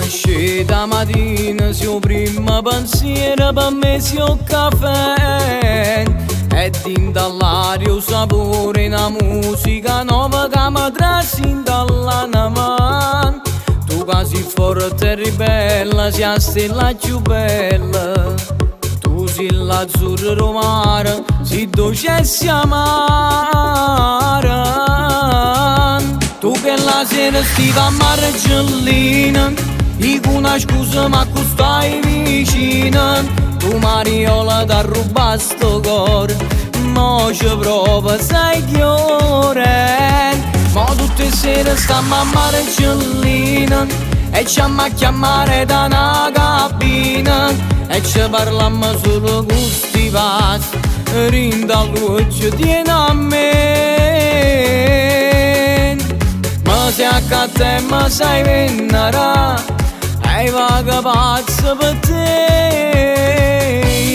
Esce da mattina, se il primo pensiero per me sia il caffè. E din dall'aria il sapore, una musica nuova che mi trascina dalla mano. Tu che sei forte e ribella, sei la stella più bella. Tu sei l'azzurro mare, sei dolce e sei amara. Tu che la sera stiva a Marcellina, dico una scusa ma tu stai vicina. Tu Mariola da rubare sto cuore, mo ci prova sai che ora è. Mo tutte le sere stiamo a Marcellina e ci a chiamare da una cabina e ci parliamo solo con sti passi, rinda luce tiene a me. Ma se a te mi sai venera, hai vaga pazza per te.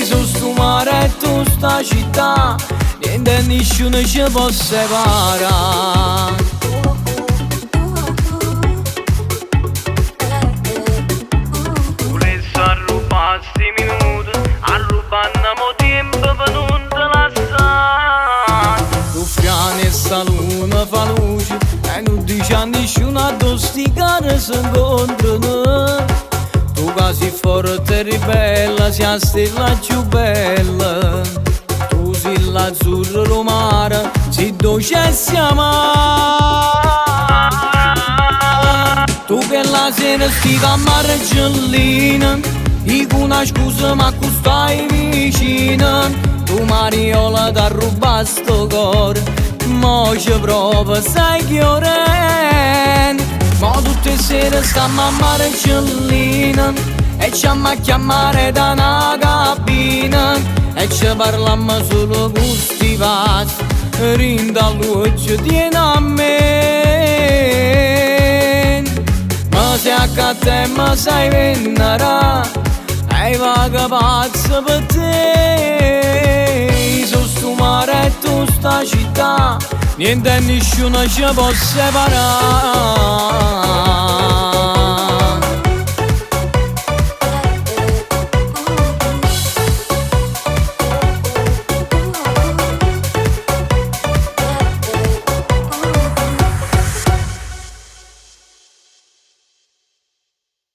Su sto mare e tu sta città, niente e nessuno ci può separare. Volessi arrubare sti minuti, arrubandomi tempo per non te lasciare. Tu fiani e sta luna fa luce e non dici a nessuno addossicare se incontrano. Tu che sei forte e ribella, sei la stella più bella. Tu sei l'azzurro mare, sei dolce e sei amara. Tu che la sera stiva a Marcellina, dico una scusa ma tu stai vicina. Tu Mariola da rubare sto cuore, mo ci prova sai che ora è. Mo tutte le sere stiamo a Marcellina e ci a chiamare da una cabina e ci parliamo solo con sti passi, rinda luce tiene a me. Ma se a te mi sai venera, hai vaga pazza per te. Su sto mare e tu sta città, niente e nessuno ci può separare.